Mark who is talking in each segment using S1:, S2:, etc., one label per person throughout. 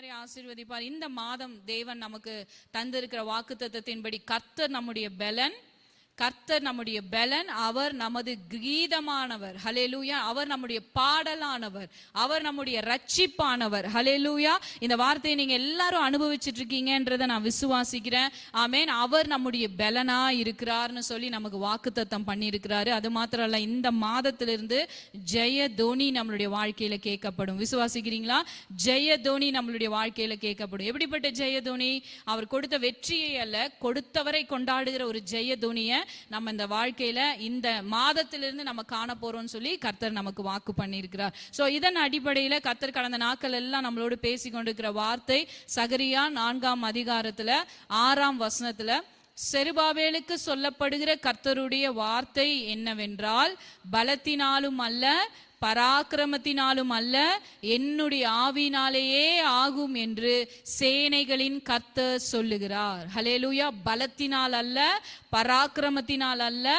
S1: எல்லாரையும் ஆசீர்வதிப்பார். இந்த மாதம் தேவன் நமக்கு தந்திருக்கிற வாக்குத்தத்தத்தின்படி கர்த்தர் நம்முடைய பெலன், கர்த்தர் நம்முடைய பெலன், அவர் நமது கீதமானவர். ஹல்லேலூயா. அவர் நம்முடைய பாடலானவர், அவர் நம்முடைய ரட்சிப்பானவர். ஹல்லேலூயா. இந்த வார்த்தையை நீங்க எல்லாரும் அனுபவிச்சுட்டு இருக்கீங்கன்றதை நான் விசுவாசிக்கிறேன். ஆமென். அவர் நம்முடைய பெலனா இருக்கிறார்னு சொல்லி நமக்கு வாக்குத்தத்தம் பண்ணியிருக்கிறாரு. அது மாத்திரம் இல்ல, இந்த மாதத்திலிருந்து ஜெய தோனி நம்மளுடைய வாழ்க்கையில கேட்கப்படும். விசுவாசிக்கிறீங்களா? ஜெய தோனி நம்மளுடைய வாழ்க்கையில கேட்கப்படும். எப்படிப்பட்ட ஜெய தோனி? அவர் கொடுத்த வெற்றியை அல்ல, கொடுத்தவரை கொண்டாடுகிற ஒரு ஜெய தோனியை நம்ம இந்த வாழ்க்கையில இந்த மாதத்திலிருந்து நம்ம காண போறோம்னு சொல்லி கர்த்தர் நமக்கு வாக்கு பண்ணியிருக்கிறார். சோ இதன் அடிப்படையில கர்த்தர் கடந்த நாட்கள் எல்லாம் நம்மளோடு பேசி கொண்டிருக்கிற வார்த்தை சகரியா 4ஆம் அதிகாரத்துல 6ஆம் வசனத்துல செருபாபேலுக்கு சொல்லப்படுகிற கர்த்தருடைய வார்த்தை என்னவென்றால், பலத்தினாலும் அல்ல பராக்கிரமத்தினாலும் அல்ல, என்னுடைய ஆவியினாலேயே ஆகும் என்று சேனைகளின் கர்த்தர் சொல்லுகிறார். ஹல்லேலூயா. பலத்தினால் அல்ல, பராக்கிரமத்தினால் அல்ல,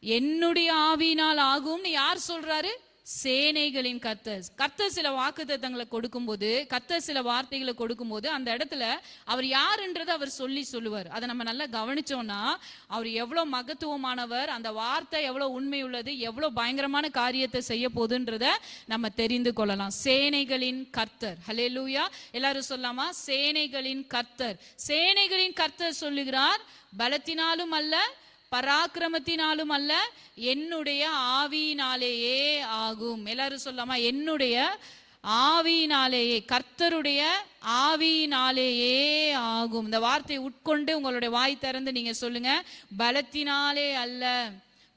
S1: என்னுடைய ஆவியினால் ஆகும்னு யார் சொல்றாரு? சேனைகளின் கர்த்தர். கர்த்தர் சில வாக்குத்தத்தங்களை கொடுக்கும்போது, கர்த்தர் சில வார்த்தைகளை கொடுக்கும்போது அந்த இடத்துல அவர் யாருன்றதை அவர் சொல்லுவார். அதை நம்ம நல்லா கவனிச்சோம்னா அவர் எவ்வளவு மகத்துவமானவர், அந்த வார்த்தை எவ்வளவு உண்மை உள்ளது, எவ்வளவு பயங்கரமான காரியத்தை செய்ய போகுதுன்றத நம்ம தெரிந்து கொள்ளலாம். சேனைகளின் கர்த்தர். ஹல்லேலூயா. எல்லாரும் சொல்லாமா? சேனைகளின் கர்த்தர். சேனைகளின் கர்த்தர் சொல்லுகிறார், பலத்தினாலும் அல்ல பராக்கிரமத்தினாலும் அல்ல, என்னுடைய ஆவியினாலேயே ஆகும். எல்லாரும் சொல்லாமா? என்னுடைய ஆவியினாலேயே, கர்த்தருடைய ஆவியினாலேயே ஆகும். இந்த வார்த்தையை உட்கொண்டு உங்களுடைய வாய் திறந்து நீங்க சொல்லுங்க, பலத்தினாலே அல்ல,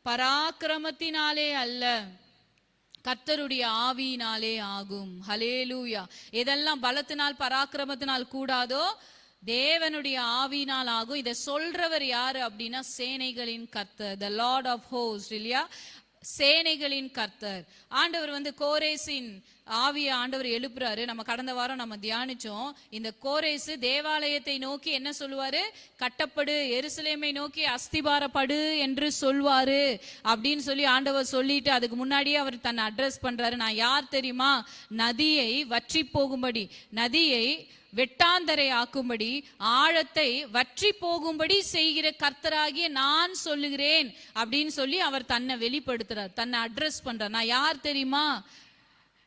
S1: பராக்கிரமத்தினாலே அல்ல, கர்த்தருடைய ஆவியினாலே ஆகும். ஹல்லேலூயா. எதெல்லாம் பலத்தினால் பராக்கிரமத்தினால் கூடாதோ தேவனுடைய ஆவியினால் ஆகும். இதை சொல்றவர் யாரு அப்படின்னா சேனைகளின் கர்த்தர், the Lord of hosts. இல்லையா? சேனைகளின் கர்த்தர். ஆண்டவர் கோரேசின் ஆவியை ஆண்டவர் எழுப்புறாரு. நம்ம கடந்த வாரம் நம்ம தியானிச்சோம். இந்த கோரேசு தேவாலயத்தை நோக்கி என்ன சொல்லுவாரு? கட்டப்படு, எருசலேமை நோக்கி அஸ்திபாரப்படு என்று சொல்வாரு அப்படின்னு சொல்லி ஆண்டவர் சொல்லிட்டு அதுக்கு முன்னாடியே அவர் தன்னை அட்ரஸ் பண்றாரு. நான் யார் தெரியுமா? நதியை வற்றி போகும்படி, நதியை வெட்டாந்தரை ஆக்கும்படி, ஆழத்தை வற்றி போகும்படி செய்கிற கர்த்தராகிய நான் சொல்லுகிறேன் அப்படின்னு சொல்லி அவர் தன்னை வெளிப்படுத்துறார், தன்னை அட்ரஸ் பண்றார். நான் யார் தெரியுமா?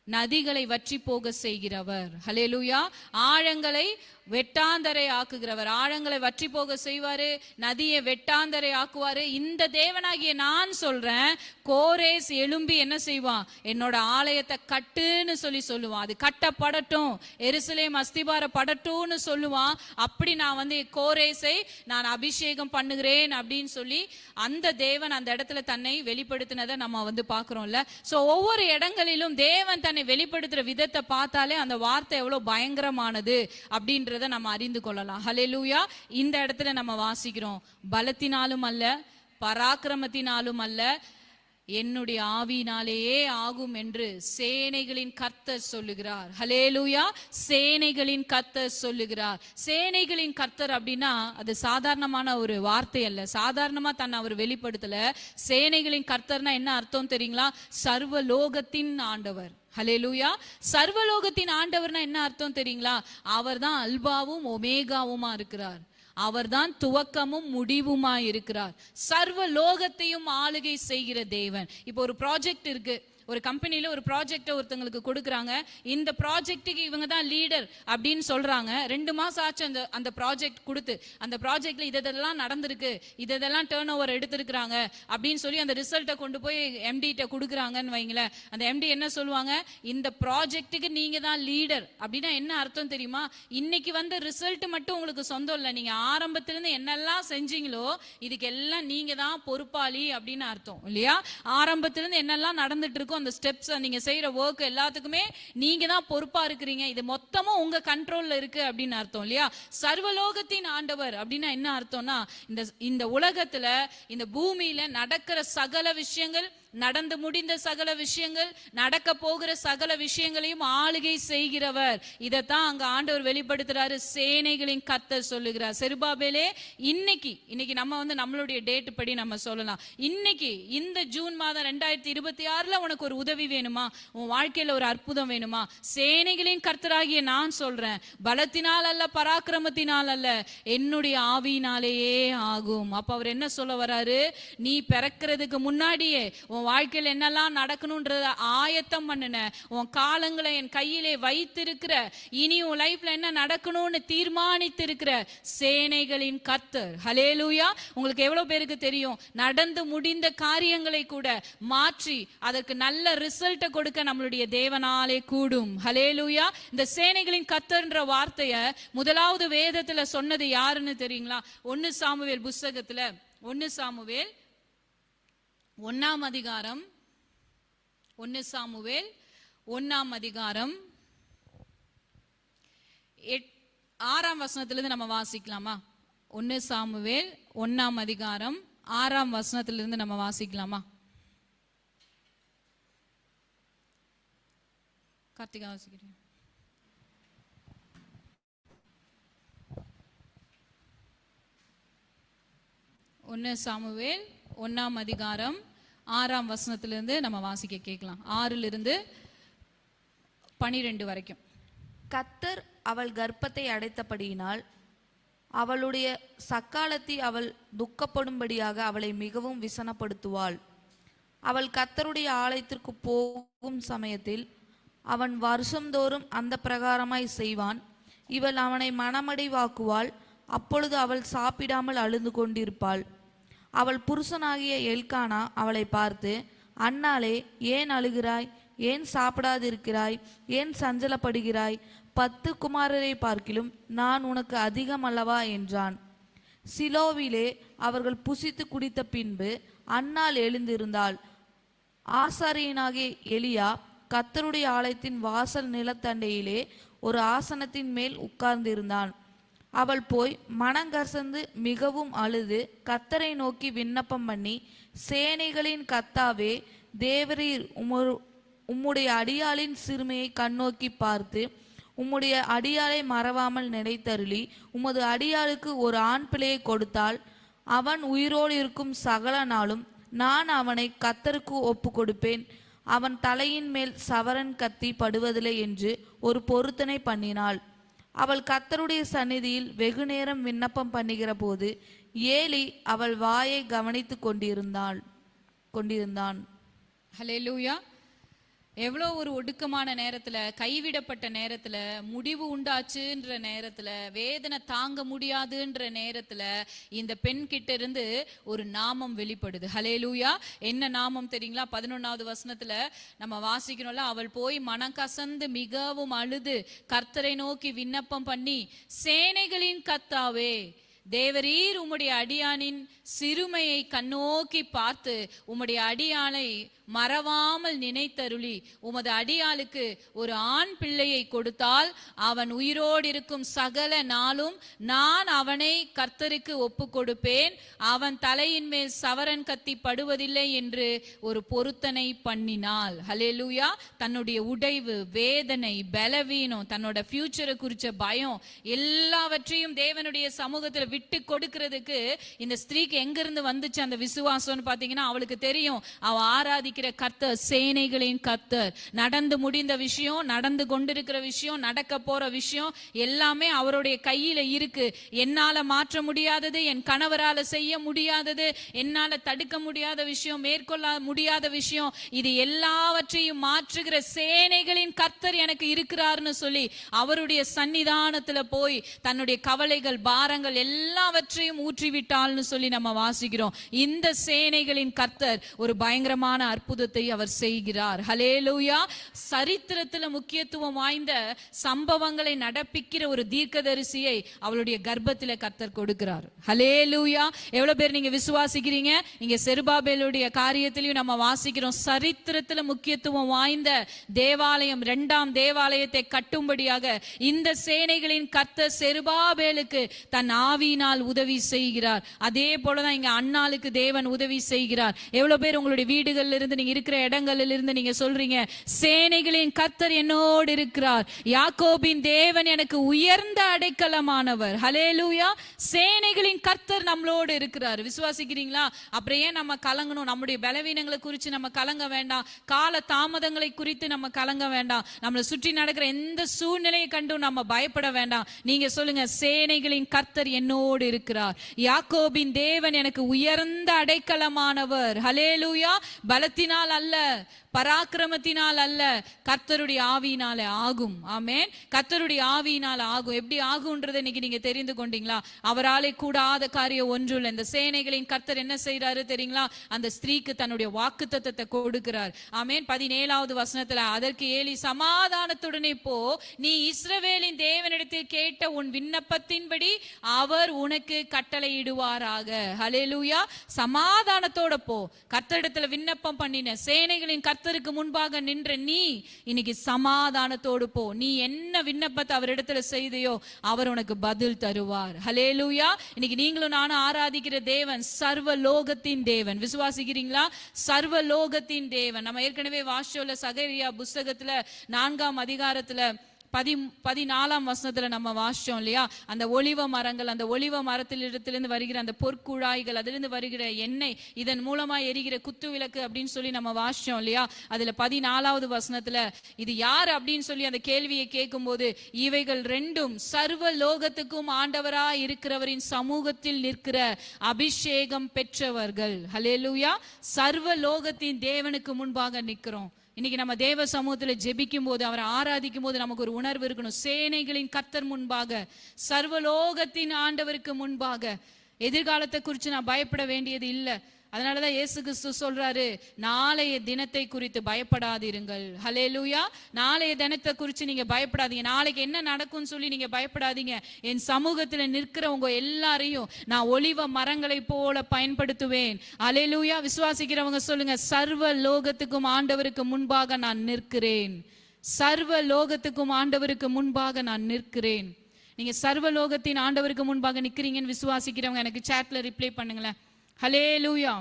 S1: நதிகளை வற்றி போக செய்கிறவர். ஹல்லேலூயா. ஆழங்களை வெட்டாந்தரை ஆக்குகிறவர். ஆழங்களை வற்றி போக செய்வாரு, நதியை வெட்டாந்தரை ஆக்குவாரு. இந்த தேவனாகிய நான் சொல்றேன், கோரேஸ் எழும்பி என்ன செய்வான்? என்னோட ஆலயத்தை கட்டுன்னு சொல்லுவான். அது கட்டப்படட்டும், எருசலேம் அஸ்திபாரப்படட்டும்னு சொல்லுவான். அப்படி நான் கோரேஸை நான் அபிஷேகம் பண்ணுகிறேன் அப்படின்னு சொல்லி அந்த தேவன் அந்த இடத்துல தன்னை வெளிப்படுத்தினதை நம்ம பாக்குறோம்ல. சோ ஒவ்வொரு இடங்களிலும் தேவன் தன்னை வெளிப்படுத்துற விதத்தை பார்த்தாலே அந்த வார்த்தை எவ்வளவு பயங்கரமானது அப்படின்ற நம்ம அறிந்து கொள்ளலாம். ஹல்லேலூயா. இந்த இடத்துல நம்ம வாசிக்கிறோம், பலத்தினாலும் அல்ல பராக்கிரமத்தினாலும் அல்ல, என்னுடைய ஆவியினாலேயே ஆகும் என்று சேனைகளின் கர்த்தர் சொல்லுகிறார். ஹல்லேலூயா. சேனைகளின் கர்த்தர் சொல்லுகிறார். சேனைகளின் கர்த்தர் அப்படின்னா அது சாதாரணமான ஒரு வார்த்தை அல்ல, சாதாரணமா தன்னை அவர் வெளிப்படுத்தல. சேனைகளின் கர்த்தர்னா என்ன அர்த்தம் தெரியுங்களா? சர்வலோகத்தின் ஆண்டவர். ஹல்லேலூயா. சர்வலோகத்தின் ஆண்டவர்னா என்ன அர்த்தம் தெரியுங்களா? அவர் தான் அல்பாவும் ஒமேகாவுமா இருக்கிறார். அவர்தான் துவக்கமும் முடிவுமா இருக்கிறார். சர்வ லோகத்தையும் ஆளுகை செய்கிற தேவன். இப்போ ஒரு ப்ராஜெக்ட் இருக்கு, ஒரு கம்பெனில ஒரு ப்ராஜெக்ட் ஒருத்தங்களுக்கு கொடுக்குறாங்க. இந்த ப்ராஜெக்ட்டுக்கு இவங்க தான் லீடர் அப்படின்னு சொல்றாங்க. 2 மாசம் ஆச்சு அந்த ப்ராஜெக்ட் கொடுத்து. அந்த ப்ராஜெக்ட்ல இதெல்லாம் நடந்திருக்கு, இதெல்லாம் டர்ன் ஓவர் எடுத்திருக்கிறாங்க அப்படின்னு சொல்லி அந்த ரிசல்ட்டை கொண்டு போய் எம்டி கிட்ட கொடுக்குறாங்கன்னு வைங்களேன். அந்த எம்டி என்ன சொல்லுவாங்க? இந்த ப்ராஜெக்ட்டுக்கு நீங்க தான் லீடர். அப்படின்னா என்ன அர்த்தம் தெரியுமா? இன்னைக்கு ரிசல்ட் மட்டும் உங்களுக்கு சொந்தம் இல்லை, நீங்க ஆரம்பத்திலிருந்து என்னெல்லாம் செஞ்சீங்களோ இதுக்கு எல்லாம் நீங்க தான் பொறுப்பாளி அப்படின்னு அர்த்தம் இல்லையா? ஆரம்பத்திலிருந்து என்னெல்லாம் நடந்துட்டு இருக்கும், அந்த ஸ்டெப்ஸ், நீங்க செய்யற வர்க் எல்லாத்துக்குமே நீங்க தான் பொறுப்பா இருக்கிறீங்க. இது மொத்தமும் உங்க கண்ட்ரோல்ல இருக்கு அப்படின்னு அர்த்தம் இல்லையா? சர்வலோகத்தின் ஆண்டவர் அப்படின்னா என்ன அர்த்தம்னா, இந்த உலகத்துல இந்த பூமியில நடக்கிற சகல விஷயங்கள், நடந்து முடிந்த சகல விஷயங்கள், நடக்க போகிற சகல விஷயங்களையும் ஆளுகை செய்கிறவர். இதைத்தான் அங்க ஆண்டவர் வெளிப்படுத்துறாரு. சேனைகளின் கர்த்தர் சொல்லுகிறார். செருபாபேலே, இன்னைக்கு நம்ம நம்மளுடைய டேட் படி நம்ம சொல்லலாம், இன்னைக்கு இந்த ஜூன் மாதம் 2026 உனக்கு ஒரு உதவி வேணுமா, உன் வாழ்க்கையில ஒரு அற்புதம் வேணுமா, சேனைகளின் கர்த்தராகிய நான் சொல்றேன், பலத்தினால் அல்ல, பராக்கிரமத்தினால் அல்ல, என்னுடைய ஆவியினாலேயே ஆகும். அப்ப அவர் என்ன சொல்ல வராரு? நீ பிறக்கிறதுக்கு முன்னாடியே உன் வாழ்க்கையில் என்னெல்லாம் நடக்கணும்ன்றத ஆயத்தம் பண்ணுன, உன் காலங்களை என் கையிலே வைத்திருக்கிற, இனி உன் லைஃப்ல என்ன நடக்கணும்னு தீர்மானித்திருக்கிற சேனைகளின் கர்த்தர். ஹல்லேலூயா. உங்களுக்கு எவ்வளவு பேருக்கு தெரியும், நடந்து முடிந்த காரியங்களை கூட மாற்றி அதற்கு நல்ல ரிசல்ட்டை கொடுக்க நம்மளுடைய தேவனாலே கூடும். ஹல்லேலூயா. இந்த சேனைகளின் கர்த்தர்ன்ற வார்த்தைய முதலாவது வேதத்துல சொன்னது யாருன்னு தெரியுங்களா? 1 சாமுவேல் புஸ்தகத்துல 1 சாமுவேல் 1ஆம் அதிகாரம் 1 சாமுவேல் 1ஆம் அதிகாரம் 6ஆம் வசனத்திலிருந்து நம்ம வாசிக்கலாமா? 1 சாமுவேல் 1ஆம் அதிகாரம் 6ஆம் வசனத்திலிருந்து நம்ம வாசிக்கலாமா? கார்த்திகா வாசிக்கிறேன். ஒன்னு சாமுவேல் 1ஆம் அதிகாரம் 6ஆம் வசனத்திலிருந்து நம்ம வாசிக்க கேட்கலாம். 6லிருந்து 12 வரைக்கும்.
S2: கர்த்தர் அவள் கர்ப்பத்தை அடைத்தபடியினால் அவளுடைய சக்காலத்தி அவள் துக்கப்படும்படியாக அவளை மிகவும் விசனப்படுத்துவாள். அவள் கர்த்தருடைய ஆலயத்திற்கு போகும் சமயத்தில் அவன் வருஷந்தோறும் அந்த பிரகாரமாய் செய்வான். இவள் அவனை மனமடிவாக்குவாள். அப்பொழுது அவள் சாப்பிடாமல் அழுது கொண்டிருப்பாள். அவள் புருஷனாகிய எல்கானா அவளை பார்த்து, அன்னாளே, ஏன் அழுகிறாய்? ஏன் சாப்பிடாதிருக்கிறாய்? ஏன் சஞ்சலப்படுகிறாய்? 10 குமாரரை பார்க்கிலும் நான் உனக்கு அதிகம் அல்லவா என்றான். சிலோவிலே அவர்கள் புசித்து குடித்த பின்பு அன்னாள் எழுந்திருந்தாள். ஆசாரியனாகிய எலியா கர்த்தருடைய ஆலயத்தின் வாசல் நிலத்தண்டையிலே ஒரு ஆசனத்தின் மேல் உட்கார்ந்திருந்தான். அவள் போய் மனங்கசந்து மிகவும் அழுது கர்த்தரை நோக்கி விண்ணப்பம் பண்ணி, சேனைகளின் கர்த்தாவே, தேவரீர் உம்முடைய அடியாளின் சிறுமையை கண்ணோக்கி பார்த்து உம்முடைய அடியாளை மறவாமல் நினைத்தருளி உமது அடியாளுக்கு ஒரு ஆண் பிள்ளையை கொடுத்தால் அவன் உயிரோடு இருக்கும் சகல நாளும் நான் அவனை கர்த்தருக்கு ஒப்பு கொடுப்பேன். அவன் தலையின் மேல் சவரன் கத்தி படுவதில்லை என்று ஒரு பொருத்தனை பண்ணினாள். அவள் கர்த்தருடைய சந்நிதியில் வெகு நேரம் விண்ணப்பம் பண்ணுகிற போது ஏலி அவள் வாயை கவனித்து கொண்டிருந்தான்.
S1: ஹல்லேலூயா. எவ்வளோ ஒரு ஒடுக்கமான நேரத்துல, கைவிடப்பட்ட நேரத்துல, முடிவு உண்டாச்சுன்ற நேரத்துல, வேதனை தாங்க முடியாதுன்ற நேரத்துல இந்த பெண் கிட்ட இருந்து ஒரு நாமம் வெளிப்படுது. ஹல்லேலூயா. என்ன நாமம் தெரியுங்களா? 11வது வசனத்துல நம்ம வாசிக்கிறோம்ல, அவள் போய் மனக்கசந்து மிகவும் அழுது கர்த்தரை நோக்கி விண்ணப்பம் பண்ணி, சேனைகளின் கர்த்தாவே, தேவரீர் உம்முடைய அடியானின் சிறுமையை கண்ணோக்கி பார்த்து உம்முடைய அடியானை மறவாமல் நினைத்தருளி உமது அடியாளுக்கு ஒரு ஆண் பிள்ளையை கொடுத்தால் அவன் உயிரோடு இருக்கும் சகல நாளும் நான் அவனை கர்த்தருக்கு ஒப்பு கொடுப்பேன். அவன் தலையின் மேல் சவரன் கத்தி படுவதில்லை என்று ஒரு பொருத்தனை பண்ணினாள். ஹல்லேலூயா. தன்னுடைய உடைவு, வேதனை, பலவீனம், தன்னோட ஃபியூச்சரை குறிச்ச பயம் எல்லாவற்றையும் தேவனுடைய சமூகத்தில் விட்டு கொடுக்கிறதுக்கு இந்த ஸ்திரீக்கு எங்கிருந்து வந்துச்சு அந்த விசுவாசம்னு பாத்தீங்கன்னா, அவளுக்கு தெரியும் அவ ஆராதிக்க கர்த்தர் சேனைகளின் கர்த்தர். நடந்து முடிந்த விஷயம், நடந்து கொண்டிருக்கிற விஷயம், நடக்க போற விஷயம் எல்லாமே அவருடைய கையில இருக்கு. என்னால மாற்ற முடியாதது, என் கணவரால செய்ய முடியாதது, என்னால தடுக்க முடியாத விஷயம், மேற்கொள்ள முடியாத விஷயம், இது எல்லாவற்றையும் மாற்றுகிற சேனைகளின் கர்த்தர் எனக்கு இருக்கிறார்னு சொல்லி அவருடைய சன்னிதானத்துல போய் தன்னுடைய கவலைகள், பாரங்கள் எல்லாவற்றையும் ஊற்றிவிட்டாள்னு சொல்லி நம்ம வாசிக்கிறோம். இந்த சேனைகளின் கர்த்தர் ஒரு பயங்கரமான அற்புதத்தை அவர் செய்கிறார். ஹல்லேலூயா. சரித்திரத்துல முக்கியத்துவம் வாய்ந்த சம்பவங்களை நடப்பிக்கிற ஒரு தீர்க்கதரிசியை அவளுடைய கர்ப்பத்திலே கர்த்தர் கொடுக்கிறார். ஹல்லேலூயா. எவ்வளவு பேர் நீங்க விசுவாசிக்கிறீங்க? இங்க செருபாபேலுடைய காரியத்திலையும் நம்ம வாசிக்கிறோம். சரித்திரத்துல முக்கியத்துவம் வாய்ந்த தேவாலயம், 2ஆம் தேவாலயத்தை கட்டும்படியாக இந்த சேனைகளின் கர்த்தர் செருபாபேலுக்கு தன் ஆவி ஆவியினால் உதவி செய்கிறார். அதே போலதான் இங்க அன்னாளுக்கு தேவன் உதவி செய்கிறார். எவ்வளவு பேர் உங்களுடைய வீடுகள்ல இருந்து, நீங்க இருக்கிற இடங்கள்ல இருந்து நீங்க சொல்றீங்க, சேனைகளின் கர்த்தர் என்னோடு இருக்கிறார், யாக்கோபின் தேவன் எனக்கு உயர்ந்த அடைக்கலமானவர். ஹல்லேலூயா. சேனைகளின் கர்த்தர் நம்மளோடு இருக்கிறார். விசுவாசிக்கிறீங்களா? அப்புறம் ஏன் நம்ம கலங்கணும்? நம்முடைய பலவீனங்களை குறித்து நம்ம கலங்க வேண்டாம். கால தாமதங்களை குறித்து நம்ம கலங்க வேண்டாம். நம்மளை சுற்றி நடக்கிற எந்த சூழ்நிலையை கண்டும் நம்ம பயப்பட வேண்டாம். நீங்க சொல்லுங்க, சேனைகளின் கர்த்தர் என்னோடு இருக்கிறார், யாக்கோபின் தேவன் எனக்கு உயர்ந்த அடைக்கலமானவர். ஹல்லேலூயா. பலத்தினால் அல்ல, பராக்கிரமத்தினால் அல்ல, கர்த்தருடைய ஆவியினால ஆகும். ஆமென். கர்த்தருடைய ஆவியினால் ஆகும். எப்படி ஆகும்ன்றதை இன்னைக்கு நீங்க தெரிந்து கொண்டீங்களா? அவராலே கூடாத காரியம் ஒன்றும். இந்த சேனைகளின் கர்த்தர் என்ன செய்யறாரு தெரியுங்களா? அந்த ஸ்திரீக்கு தன்னுடைய வாக்குத்தத்தத்தை கொடுக்கிறார். ஆமென். 17வது வசனத்துல, அதற்கு ஏலி, சமாதானத்துடனே போ, நீ இஸ்ரவேலின் தேவனிடத்தில் கேட்ட உன் விண்ணப்பத்தின்படி அவர் உனக்கு கட்டளையிடுவாராக. ஹல்லேலூயா. சமாதானத்தோட போ. கர்த்தரிடத்துல விண்ணப்பம் பண்ணின, சேனைகளின் கர்த்தருக்கு முன்பாக நின்ற நீ இன்னைக்கு சமாதானத்தோடு போ. நீ என்ன விண்ணப்பத்தை அவரிடத்துல செய்தையோ அவர் உனக்கு பதில் தருவார். ஹல்லேலூயா. இன்னைக்கு நீங்களும் நானும் ஆராதிக்கிற தேவன் சர்வ லோகத்தின் தேவன். விசுவாசிக்கிறீங்களா? சர்வ லோகத்தின் தேவன். நம்ம ஏற்கனவே வாசிச்சோம்ல, சகரியா புஸ்தகத்துல 4ஆம் அதிகாரத்துல 14ஆம் வசனத்துல நம்ம வாசிச்சோம் இல்லையா? அந்த ஒலிவ மரங்கள், அந்த ஒலிவ மரத்திலிருந்து வருகிற அந்த பொற்குழாய்கள், அதிலிருந்து வருகிற எண்ணெய், இதன் மூலமா எரிகிற குத்து விளக்கு அப்படின்னு சொல்லி நம்ம வாசிச்சோம் இல்லையா? அதுல 14வது வசனத்துல இது யார் அப்படின்னு சொல்லி அந்த கேள்வியை கேட்கும் போது, இவைகள் ரெண்டும் சர்வ லோகத்துக்கும் ஆண்டவரா இருக்கிறவரின் சமூகத்தில் நிற்கிற அபிஷேகம் பெற்றவர்கள். ஹல்லேலூயா. சர்வ லோகத்தின் தேவனுக்கு முன்பாக நிற்கிறோம். இன்னைக்கு நம்ம தேவ சமூகத்துல ஜெபிக்கும் போது, அவரை ஆராதிக்கும் போது நமக்கு ஒரு உணர்வு இருக்கணும். சேனைகளின் கர்த்தர் முன்பாக, சர்வலோகத்தின் ஆண்டவருக்கு முன்பாக எதிர்காலத்தை குறித்து நான் பயப்பட வேண்டியது இல்லை. அதனாலதான் இயேசு கிறிஸ்து சொல்றாரு, நாளைய தினத்தை குறித்து பயப்படாதீர்கள். ஹல்லேலூயா. நாளைய தினத்தை குறித்து நீங்க பயப்படாதீங்க. நாளைக்கு என்ன நடக்கும்னு சொல்லி நீங்க பயப்படாதீங்க. என் சமூகத்துல நிற்கிறவங்க எல்லாரையும் நான் ஒலிவ மரங்களை போல பயன்படுத்துவேன். ஹல்லேலூயா. விசுவாசிக்கிறவங்க சொல்லுங்க, சர்வ லோகத்துக்கும் ஆண்டவருக்கு முன்பாக நான் நிற்கிறேன். சர்வ லோகத்துக்கும் ஆண்டவருக்கு முன்பாக நான் நிற்கிறேன். நீங்க சர்வலோகத்தின் ஆண்டவருக்கு முன்பாக நிக்கிறீங்கன்னு விசுவாசிக்கிறவங்க எனக்கு சாட்ல ரிப்ளை பண்ணுங்களேன். ஹல்லேலூயா.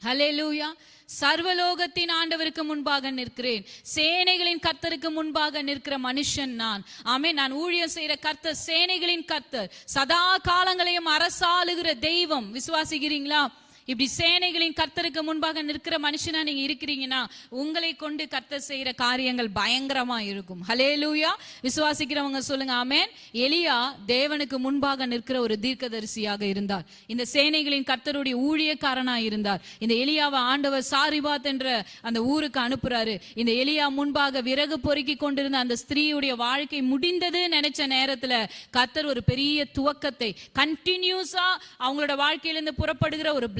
S1: ஹல்லேலூயா. சர்வலோகத்தின் ஆண்டவருக்கு முன்பாக நிற்கிறேன். சேனைகளின் கர்த்தருக்கு முன்பாக நிற்கிற மனுஷன் நான். ஆமென். நான் ஊழியம் செய்யற கர்த்தர் சேனைகளின் கர்த்தர், சதா காலங்களையும் அரசாளுகிற தெய்வம். விசுவாசிக்கிறீங்களா? இப்படி சேனைகளின் கர்த்தருக்கு முன்பாக நிற்கிற மனுஷனா நீங்க இருக்கிறீங்கன்னா, உங்களை கொண்டு கர்த்தர் செய்யற காரியங்கள் பயங்கரமா இருக்கும். ஹல்லேலூயா. விசுவாசிக்கிறவங்க சொல்லுங்க ஆமென். எலியா தேவனுக்கு முன்பாக நிற்கிற ஒரு தீர்க்கதரிசியாக இருந்தார். இந்த சேனைகளின் கர்த்தருடைய ஊழியக்காரனா இருந்தார். இந்த எலியாவை ஆண்டவர் சாரிபாத் என்ற அந்த ஊருக்கு அனுப்புறாரு. இந்த எலியா முன்பாக விறகு பொறுக்கி கொண்டிருந்த அந்த ஸ்திரீயுடைய வாழ்க்கை முடிந்தது நினைச்ச நேரத்துல கர்த்தர் ஒரு பெரிய துவக்கத்தை, கண்டினியூஸா அவங்களோட வாழ்க்கையிலிருந்து புறப்படுகிற ஒரு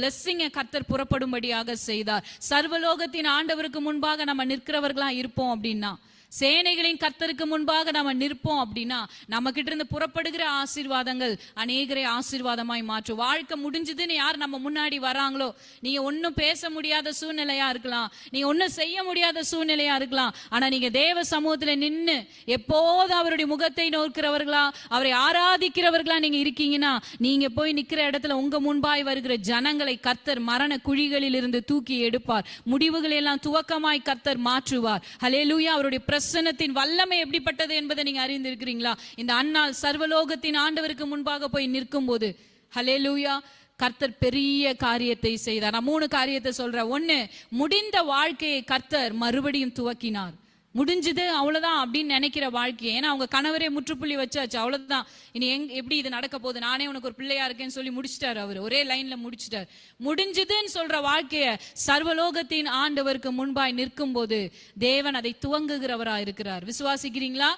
S1: கர்த்தர் புறப்படும்படியாக செய்தார். சர்வலோகத்தின் ஆண்டவருக்கு முன்பாக நம்ம நிற்கிறவர்களா இருப்போம் அப்படின்னா, சேனைகளின் கர்த்தருக்கு முன்பாக நம்ம நிற்போம் அப்படின்னா, நம்ம கிட்ட இருந்து புறப்படுகிற ஆசீர்வாதங்கள் அநேகரை ஆசீர்வாதமாய் மாற்றும். வாழ்க்கை முடிஞ்சதுன்னு யார் நம்ம முன்னாடி வராங்களோ, நீங்க ஒன்னும் பேச முடியாத சூழ்நிலையா இருக்கலாம், நீங்க ஒன்னும் செய்ய முடியாத சூழ்நிலையா இருக்கலாம், ஆனா நீங்க தேவ சமூகத்துல நின்னு எப்போது அவருடைய முகத்தை நோக்கிறவர்களா, அவரை ஆராதிக்கிறவர்களா நீங்க இருக்கீங்கன்னா, நீங்க போய் நிக்கிற இடத்துல உங்க முன்பாய் வருகிற ஜனங்களை கர்த்தர் மரண குழிகளில் இருந்து தூக்கி எடுப்பார். முடிவுகளை எல்லாம் துவக்கமாய் கர்த்தர் மாற்றுவார். ஹல்லேலூயா. அவருடைய பிரசன்னத்தின் வல்லமை எப்படிப்பட்டது என்பதை நீங்க அறிந்திருக்கிறீங்களா? இந்த அன்னாள் சர்வலோகத்தின் ஆண்டவருக்கு முன்பாக போய் நிற்கும் போது, ஹல்லேலூயா, கர்த்தர் பெரிய காரியத்தை செய்தார். நான் 3 காரியத்தை சொல்றேன். 1, முடிந்த வாழ்க்கையை கர்த்தர் மறுபடியும் துவக்கினார். முடிஞ்சது அவ்வளவுதான் அப்படின்னு நினைக்கிற வாழ்க்கையை, ஏன்னா அவங்க கணவரே முற்றுப்புள்ளி வச்சாச்சு, அவ்வளவுதான், இனி எப்படி இது நடக்க போகுது, நானே உனக்கு ஒரு பிள்ளையா இருக்கேன்னு சொல்லி முடிச்சிட்டாரு. அவர் ஒரே லைன்ல முடிச்சிட்டார். முடிஞ்சதுன்னு சொல்ற வாழ்க்கைய சர்வலோகத்தின் ஆண்டவருக்கு முன்பாய் நிற்கும் போது தேவன் அதை துவங்குகிறவரா இருக்கிறார். விசுவாசிக்கிறீங்களா?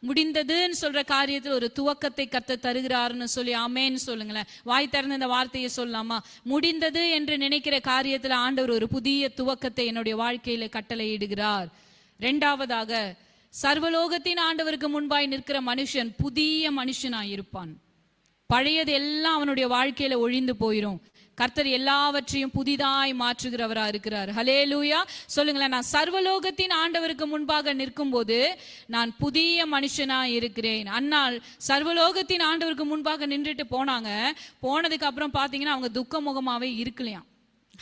S1: முடிந்ததுன்னு சொல்ற காரியத்தில் ஒரு துவக்கத்தை கர்த்தர் தருகிறாருன்னு சொல்லி ஆமேன்னு சொல்லுங்களேன். வாய் திறந்த இந்த வார்த்தையை சொல்லலாமா? முடிந்தது என்று நினைக்கிற காரியத்துல ஆண்டவர் ஒரு புதிய துவக்கத்தை என்னுடைய வாழ்க்கையில கட்டளையிடுகிறார். 2வதாக, சர்வலோகத்தின் ஆண்டவருக்கு முன்பாய் நிற்கிற மனுஷன் புதிய மனுஷனாய் இருப்பான். பழையது எல்லாம் அவனுடைய வாழ்க்கையில ஒழிந்து போயிரும். கர்த்தர் எல்லாவற்றையும் புதிதாய் மாற்றுகிறவரா இருக்கிறார். ஹல்லேலூயா. சொல்லுங்களேன், நான் சர்வலோகத்தின் ஆண்டவருக்கு முன்பாக நிற்கும் போது நான் புதிய மனுஷனா இருக்கிறேன். அன்னால் சர்வலோகத்தின் ஆண்டவருக்கு முன்பாக நின்றுட்டு போனதுக்கு அப்புறம் பாத்தீங்கன்னா அவங்க துக்க முகமாவே இருக்கலையாம்.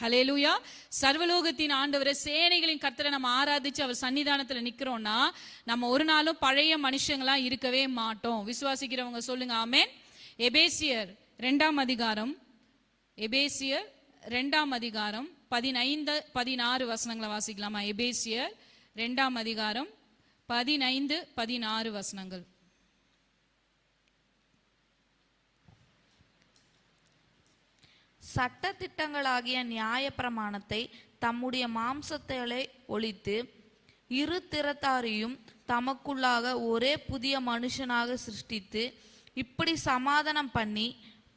S1: ஹல்லேலூயா. சர்வலோகத்தின் ஆண்டவரை, சேனைகளின் கர்த்தரை நம்ம ஆராதிச்சு அவர் சன்னிதானத்துல நிக்கிறோம்னா நம்ம ஒரு நாளும் பழைய மனுஷங்களா இருக்கவே மாட்டோம். விசுவாசிக்கிறவங்க சொல்லுங்க ஆமென். எபேசியர் 2ஆம் அதிகாரம், எபேசியர் 2ஆம் அதிகாரம் 15-16 வசனங்களை வாசிக்கலாமா? எபேசியர் 2ஆம் அதிகாரம் 15-16 வசனங்கள்.
S2: சட்ட திட்டங்களாகிய நியாய பிரமாணத்தை தம்முடைய மாம்சத்தை ஒழித்து இரு திறத்தாரையும் தமக்குள்ளாக ஒரே புதிய மனுஷனாக சிருஷ்டித்து இப்படி சமாதானம் பண்ணி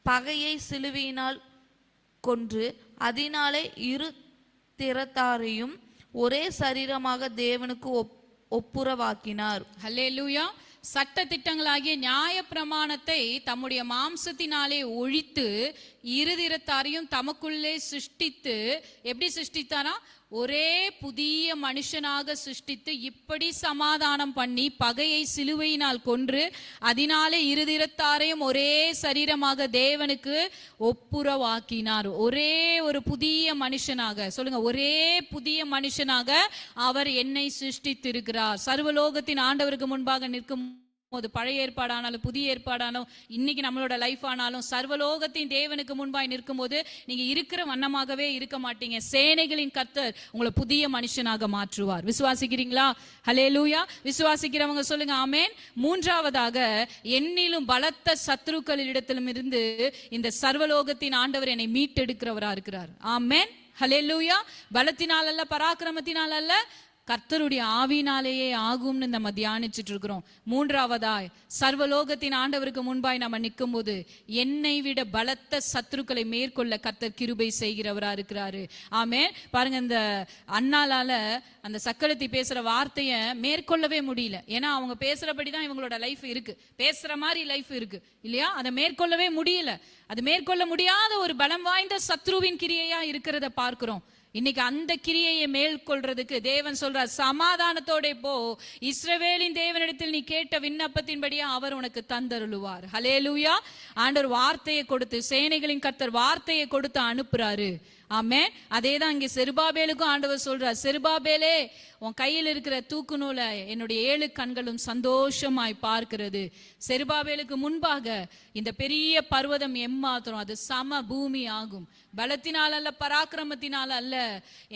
S2: பகையை சிலுவையினால் கொன்று அதனாலே இரு திறத்தாரையும் ஒரே சரீரமாக தேவனுக்கு ஒப்புரவாக்கினார்.
S1: ஹல்லேலூயா. சட்ட திட்டங்களாகிய நியாய பிரமாணத்தை தம்முடைய மாம்சத்தினாலே ஒழித்து இருதிறத்தாரையும் தமக்குள்ளே சிருஷ்டித்து, எப்படி சிருஷ்டித்தாரா? ஒரே புதிய மனுஷனாக சிருஷ்டித்து இப்படி சமாதானம் பண்ணி பகையை சிலுவையினால் கொன்று அதனாலே இருதிறத்தாரையும் ஒரே சரீரமாக தேவனுக்கு ஒப்புரவாக்கினார். ஒரே ஒரு புதிய மனுஷனாக, சொல்லுங்க, ஒரே புதிய மனுஷனாக அவர் என்னை சிருஷ்டித்திருக்கிறார். சர்வலோகத்தின் ஆண்டவருக்கு முன்பாக நிற்கும் போது, பழைய ஏற்பாடானாலும் புதிய ஏற்பாடானாலும் இன்னைக்கு நம்மளோட லைஃப் ஆனாலும் சர்வலோகத்தின் தேவனுக்கு முன்பாய் நிற்கும் போது நீங்க இருக்கிற வண்ணமாகவே இருக்க மாட்டீங்க. சேனைகளின் கர்த்தர் உங்களை புதிய மனுஷனாக மாற்றுவார். விசுவாசிக்கிறீங்களா? ஹல்லேலூயா. விசுவாசிக்கிறவங்க சொல்லுங்க ஆமென். மூன்றாவதாக, என்னிலும் பலத்த சத்துருக்களிடத்திலும் இருந்து இந்த சர்வலோகத்தின் ஆண்டவர் என்னை மீட்டெடுக்கிறவரா இருக்கிறார். ஆமென். ஹல்லேலூயா. பலத்தினால் அல்ல, பராக்கிரமத்தினால் அல்ல, கர்த்தருடைய ஆவினாலேயே ஆகும்னு நம்ம தியானிச்சுட்டு இருக்கிறோம். மூன்றாவதாய், சர்வலோகத்தின் ஆண்டவருக்கு முன்பாய் நம்ம நிற்கும் போது என்னை விட பலத்த சத்துருக்களை மேற்கொள்ள கர்த்தர் கிருபை செய்கிறவரா இருக்கிறாரு. ஆமென். பாருங்க, இந்த அண்ணாலால அந்த சக்களத்தி பேசுற வார்த்தைய மேற்கொள்ளவே முடியல. ஏன்னா அவங்க பேசுறபடிதான் இவங்களோட லைஃப் இருக்கு, பேசுற மாதிரி லைஃப் இருக்கு இல்லையா? அதை மேற்கொள்ளவே முடியல. அது மேற்கொள்ள முடியாத ஒரு பலம் வாய்ந்த சத்ருவின் கிரியையா இருக்கிறத பார்க்கிறோம். இன்னைக்கு அந்த கிரியையை மேற்கொள்றதுக்கு தேவன் சொல்றார், சமாதானத்தோட போ, இஸ்ரவேலின் தேவனிடத்தில் நீ கேட்ட விண்ணப்பத்தின்படியா அவர் உனக்கு தந்தருளுவார். ஹல்லேலூயா. ஆண்டவர் வார்த்தையை கொடுத்து, சேனைகளின் கர்த்தர் வார்த்தையை கொடுத்து அனுப்புறாரு. ஆமென். அதேதான் இங்க செருபாபேலுக்கும் ஆண்டவர் சொல்றார், செருபாபேலே, உன் கையில் இருக்கிற தூக்கு நூலை என்னுடைய 7 கண்களும் சந்தோஷமாய் பார்க்கிறது. செருபாபேலுக்கு முன்பாக இந்த பெரிய பர்வதம் எம்மாத்திரம், அது சம பூமி ஆகும். பலத்தினால் அல்ல, பராக்கிரமத்தினால் அல்ல,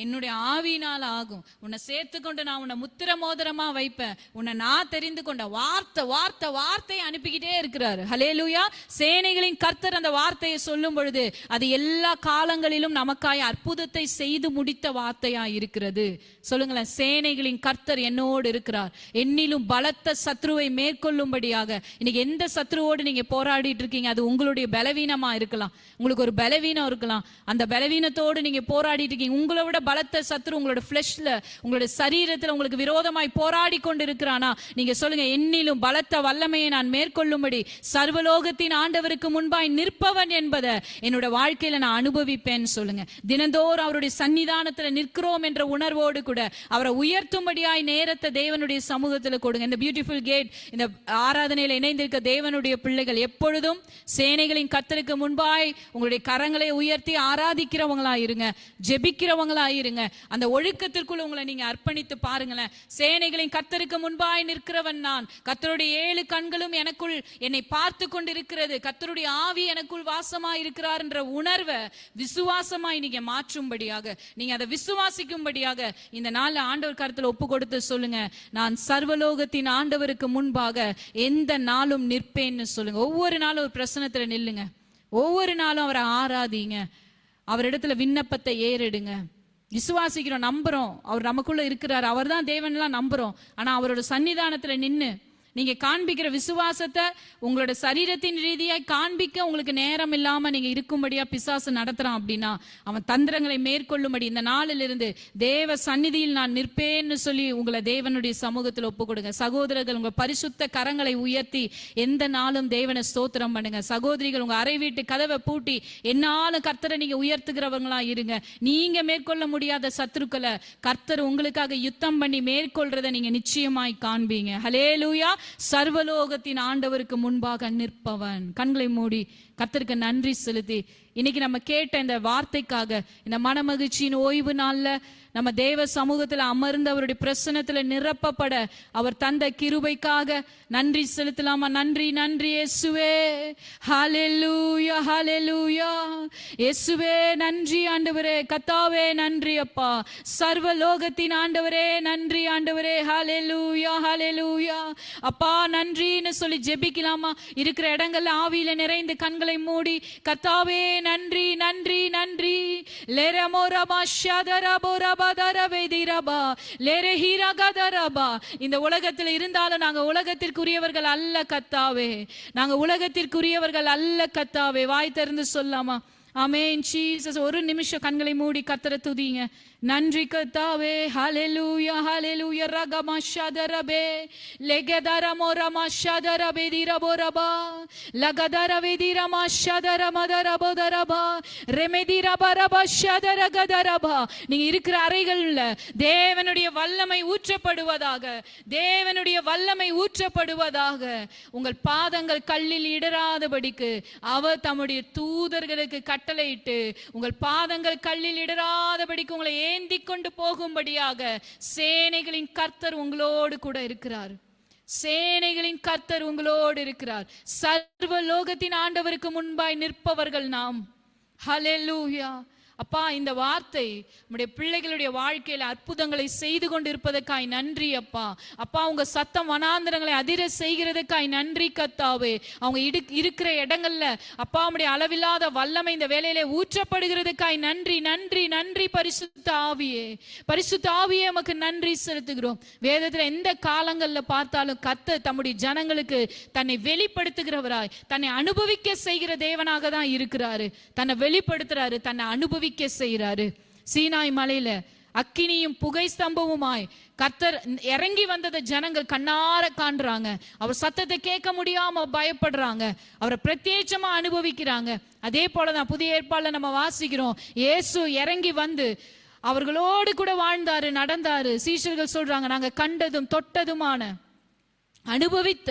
S1: என்னுடைய ஆவியினால் ஆகும். உன்னை சேர்த்து கொண்டு நான் உன்னை முத்திர மோதிரமா வைப்பேன். உன்னை நான் தெரிந்து கொண்ட வார்த்தை வார்த்தை வார்த்தையை அனுப்பிக்கிட்டே இருக்கிறாரு. ஹல்லேலூயா. சேனைகளின் கர்த்தர் அந்த வார்த்தையை சொல்லும் பொழுது அது எல்லா காலங்களிலும் நமக்காய் அற்புதத்தை செய்து முடித்த வார்த்தையா இருக்கிறது. சொல்லுங்களேன், சேனைகளின் கர்த்தர் என்னோடு இருக்கிறார், என்னிலும் பலத்த சத்ருவை மேற்கொள்ளும்படியாக. இன்னைக்கு எந்த சத்ருவோடு நீங்க போராடிட்டு இருக்கீங்க? அது உங்களுடைய பலவீனமா இருக்கலாம், உங்களுக்கு ஒரு பலவீனம் இருக்கலாம். அந்த பலவீனத்தோடு நீங்க போராடிட்டு இருக்கீங்க. உங்களை விட பலத்த சத்ரு உங்களோட ஃபிளஷ்ல, உங்களுடைய சரீரத்துல உங்களுக்கு விரோதமாய் போராடி கொண்டு இருக்கிறானா? நீங்க சொல்லுங்க, என்னிலும் பலத்த வல்லமையை நான் மேற்கொள்ளும்படி சர்வலோகத்தின் ஆண்டவருக்கு முன்பாய் நிற்பவன் என்பதை என்னோட வாழ்க்கையில நான் அனுபவிப்பேன்னு சொல்லுங்க. தினந்தோறும் அவருடைய சன்னிதானத்துல நிற்கிறோம் என்ற உணர்வோடு கூட அவரை உயர்த்தும்படியாய் நேரத்தை தேவனுடைய சமூகத்துல கொடுங்க. இந்த பியூட்டிஃபுல் கேட், இந்த ஆராதனையில இணைந்திருக்க தேவனுடைய பிள்ளைகள் எப்பொழுதும் சேனைகளின் கர்த்தருக்கு முன்பாய் உங்களுடைய கரங்களை உயர்த்தி ஆராதிக்கிறவங்களா இருங்க, ஜெபிக்கிறவங்களா இருங்க. அந்த ஒழுக்கத்திற்குள் உங்களை நீங்க அர்ப்பணித்து பாருங்களேன். சேனைகளின் கர்த்தருக்கு முன்பாய் நிற்கிறவன் நான், கர்த்தருடைய 7 கண்களும் எனக்குள் என்னை பார்த்து கொண்டிருக்கிறது, கர்த்தருடைய ஆவி எனக்குள் வாசமாய் இருக்கிறார் என்ற உணர்வை விசுவாசமாய் நீங்க மாற்றும்படியாக, நீங்க அதை விசுவாசிக்கும்படியாக இந்த நாள் ஆண்டவர் கருத்துல ஒப்பு கொடுத்து சொல்லுங்க, நான் சர்வலோகத்தின் ஆண்டவருக்கு முன்பாக எந்த நாளும் நிற்பேன்னு சொல்லுங்க. ஒவ்வொரு நாளும் ஒரு பிரசனத்துல நில்லுங்க, ஒவ்வொரு நாளும் அவரை ஆராதிங்க, அவரிடத்துல விண்ணப்பத்தை ஏறெடுங்க. விசுவாசிக்கிறோம், நம்புறோம், அவர் நமக்குள்ள இருக்கிறார், அவர் தான் தேவன்லாம் நம்புறோம். ஆனா அவரோட சன்னிதானத்துல நின்னு நீங்க காண்பிக்கிற விசுவாசத்தை உங்களோட சரீரத்தின் ரீதியாய் காண்பிக்க உங்களுக்கு நேரம் இல்லாம நீங்க இருக்கும்படியா பிசாசு நடத்துறான் அப்படின்னா அவன் தந்திரங்களை மேற்கொள்ளும்படி இந்த நாளிலிருந்து தேவ சந்நிதியில் நான் நிற்பேன்னு சொல்லி உங்களை தேவனுடைய சமூகத்தில் ஒப்பு கொடுங்க. சகோதரர்கள் உங்க பரிசுத்த கரங்களை உயர்த்தி எந்த நாளும் தேவனை ஸ்தோத்திரம் பண்ணுங்க. சகோதரிகள் உங்க அறை வீட்டு கதவை பூட்டி என்னாலும் கர்த்தரை நீங்க உயர்த்துகிறவங்களா இருங்க. நீங்க மேற்கொள்ள முடியாத சத்துருக்களை கர்த்தர் உங்களுக்காக யுத்தம் பண்ணி மேற்கொள்றதை நீங்க நிச்சயமாய் காண்பீங்க. ஹல்லேலூயா. சர்வலோகத்தின் ஆண்டவருக்கு முன்பாக நிற்பவன். கண்களை மூடி கர்த்தருக்கு நன்றி செலுத்தி இன்னைக்கு நம்ம கேட்ட இந்த வார்த்தைக்காக, இந்த மனமகிழ்ச்சியின் ஓய்வு நாள்ல நம்ம தேவ சமூகத்துல அமர்ந்து அவருடைய பிரசன்னத்துல நிரப்பப்பட அவர் தந்த கிருபைக்காக நன்றி செலுத்தலாமா? நன்றி நன்றி இயேசுவே. ஹல்லேலூயா ஹல்லேலூயா. இயேசுவே நன்றி ஆண்டவரே. கர்த்தாவே நன்றி அப்பா. சர்வலோகத்தின் ஆண்டவரே நன்றி ஆண்டவரே. ஹல்லேலூயா ஹல்லேலூயா. அப்பா நன்றின்னு சொல்லி ஜெபிக்கலாமா? இருக்கிற இடங்கள்ல ஆவியில நிறைந்து கண்களை மூடி கர்த்தாவே நன்றி நன்றி நன்றி. லேரமோரபா ஷதரபோரபா தரவேதிரபா லேரஹிரகதரபா. இந்த உலகத்தில் இருந்தாலும் நாங்க உலகத்திற்குரியவர்கள் அல்ல கர்த்தாவே. நாங்க உலகத்திற்குரியவர்கள் அல்ல கர்த்தாவே. வாய் திறந்து சொல்லாமா? ஆமென் ஜீசஸ். ஒரு நிமிஷம் கண்களை மூடி கர்த்தரை துதிங்க. நன்றி கர்த்தாவே. ஹல்லேலூயா ஹல்லேலூயா. ரகமா ஷதரபே லெகதரமோரமா ஷதரபே திரபோரபா லகதரவே திரமா ஷதரமதரபோதரபா ரெமெதிரபரபா ஷதரகதரபா. நீங்க இருக்கிற அறைகள்ல தேவனுடைய வல்லமை ஊற்றப்படுவதாக. தேவனுடைய வல்லமை ஊற்றப்படுவதாக. உங்கள் பாதங்கள் கல்லில் இடராதபடிக்கு அவர் தம்முடைய தூதர்களுக்கு கட்டளையிட்டு உங்கள் பாதங்கள் கல்லில் இடராதபடிக்கு உங்களை ஏந்தி கொண்டு போகும்படியாக சேனைகளின் கர்த்தர் உங்களோடு கூட இருக்கிறார். சேனைகளின் கர்த்தர் உங்களோடு இருக்கிறார். சர்வ லோகத்தின் ஆண்டவருக்கு முன்பாய் நிற்பவர்கள் நாம். ஹல்லேலூயா. அப்பா இந்த வார்த்தை நம்முடைய பிள்ளைகளுடைய வாழ்க்கையில அற்புதங்களை செய்து கொண்டிருப்பதற்காய் நன்றி அப்பா. அப்பா உங்க சத்தம் வனாந்தரங்களை அதிர செய்கிறதுக்காய் நன்றி கர்த்தாவே. அவங்க இருக்கிற இடங்கள்ல அப்பா உம்முடைய அளவில்லாத வல்லமை இந்த வேலையிலே ஊற்றப்படுகிறதுக்காய் நன்றி நன்றி நன்றி. பரிசுத்த ஆவியே பரிசுத்த ஆவியே உமக்கு நன்றி செலுத்துகிறோம். வேதத்துல எந்த காலங்கள்ல பார்த்தாலும் கர்த்தர் தம்முடைய ஜனங்களுக்கு தன்னை வெளிப்படுத்துகிறவராய் தன்னை அனுபவிக்க செய்கிற தேவனாக தான் இருக்கிறாரு. தன்னை வெளிப்படுத்துறாரு, தன்னை அனுபவிக்க செய்யறாரு. சீனாய் மலையில அக்கினியும் புகை ஸ்தம்பமுமாய் கர்த்தர் இறங்கி வந்ததை ஜனங்கள் கண்ணார காண்றாங்க. அவர் சத்தத்தை கேட்க முடியாம பயப்படுறாங்க. அவரை பிரத்யேகமா அனுபவிக்கிறாங்க. அதே போலதான் புதிய ஏற்பாடுல நம்ம வாசிக்கிறோம். இயேசு இறங்கி வந்து அவர்களோடு கூட வாழ்ந்தாரு, நடந்தாரு. சீஷர்கள் சொல்றாங்க, நாங்க கண்டதும் தொட்டதுமான அனுபவித்த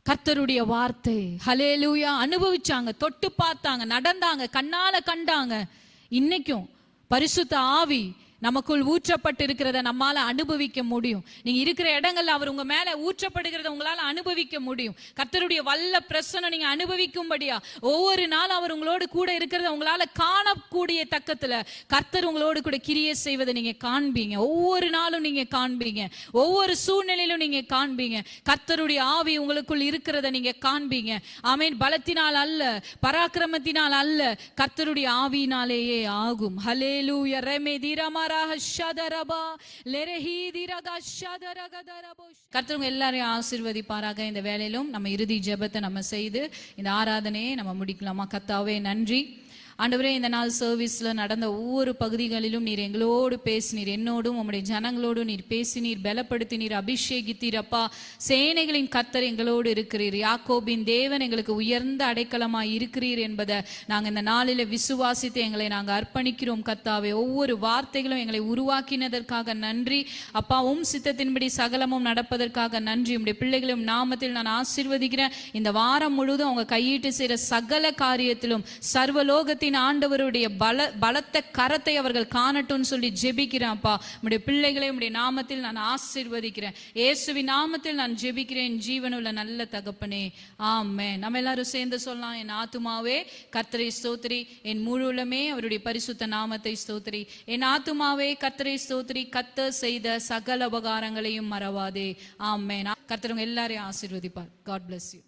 S1: கர்த்தருடைய வார்த்தை. ஹல்லேலூயா. அனுபவிச்சாங்க, தொட்டு பார்த்தாங்க, நடந்தாங்க, கண்ணால கண்டாங்க. இன்னைக்கும் பரிசுத்த ஆவி நமக்குள் ஊற்றப்பட்டு இருக்கிறத நம்மால அனுபவிக்க முடியும். நீங்க இருக்கிற இடங்கள்ல அவர் உங்க மேல ஊற்றப்படுகிறத உங்களால அனுபவிக்க முடியும். கர்த்தருடைய வல்ல பிரசன்னம் நீங்க அனுபவிக்கும்படியா ஒவ்வொரு நாளும் அவர் உங்களோடு கூட இருக்கிறத உங்களால காணக்கூடிய தக்கத்துல கர்த்தர் உங்களோடு கூட கிரியை செய்வதை நீங்க காண்பீங்க. ஒவ்வொரு நாளும் நீங்க காண்பீங்க. ஒவ்வொரு சூழ்நிலையிலும் நீங்க காண்பீங்க. கர்த்தருடைய ஆவி உங்களுக்குள் இருக்கிறத நீங்க காண்பீங்க. ஆமென். பலத்தினால் அல்ல, பராக்கிரமத்தினால் அல்ல, கர்த்தருடைய ஆவியினாலேயே ஆகும். ஹல்லேலூயா. ரெமெதிரமா கர்த்தர் எல்லாரையும் ஆசீர்வதிப்பாராக. இந்த வேளையிலும் நம்ம இறுதி ஜெபத்தை நம்ம செய்து இந்த ஆராதனையை நம்ம முடிக்கலாமா? கர்த்தாவே நன்றி ஆண்டவரே. இந்த நாள் சர்வீஸ்ல நடந்த ஒவ்வொரு பகுதிகளிலும் நீர் எங்களோடு பேசினீர், என்னோடும் உம்முடைய ஜனங்களோடும் நீர் பேசினீர், பலப்படுத்தினீர், அபிஷேகித்தீர். அப்பா சேனைகளின் கர்த்தர் எங்களோடு இருக்கிறீர். யாக்கோபின் தேவன் எங்களுக்கு உயர்ந்த அடைக்கலமாய் இருக்கிறீர் என்பதை நாங்கள் இந்த நாளில விசுவாசித்து எங்களை நாங்கள் அர்ப்பணிக்கிறோம். கர்த்தாவே ஒவ்வொரு வார்த்தைகளும் எங்களை உருவாக்கினதற்காக நன்றி அப்பா. சித்தத்தின்படி சகலமும் நடப்பதற்காக நன்றி. உம்முடைய பிள்ளைகளும் நாமத்தில் நான் ஆசீர்வதிக்கிறேன். இந்த வாரம் முழுவதும் அவங்க கையிட்டு செய்கிற சகல காரியத்திலும் சர்வலோகத்தின் ஆண்டவருடைய பலத்த கரத்தை அவர்கள் காணட்டும் சொல்லி ஜெபிக்கிறேன் அப்பா. உம்முடைய பிள்ளைகளை உம்முடைய நாமத்தில் நான் ஆசீர்வதிக்கிறேன். இயேசுவின் நாமத்தில் நான் ஜெபிக்கிறேன் ஜீவனுள்ள நல்ல தகப்பனே, ஆமென். நம்ம எல்லாரும் சேர்ந்து சொல்லலாம். என் ஆத்துமாவே கர்த்தரை ஸ்தோத்திரி, என் முழு உள்ளமே அவருடைய பரிசுத்த நாமத்தை ஸ்தோத்திரி. என் ஆத்துமாவே கர்த்தரை ஸ்தோத்திரி, கர்த்தர் செய்த சகல உபகாரங்களையும் மறவாதே. ஆமென். கர்த்தர் எல்லாரையும் ஆசீர்வதிப்பார். God bless you.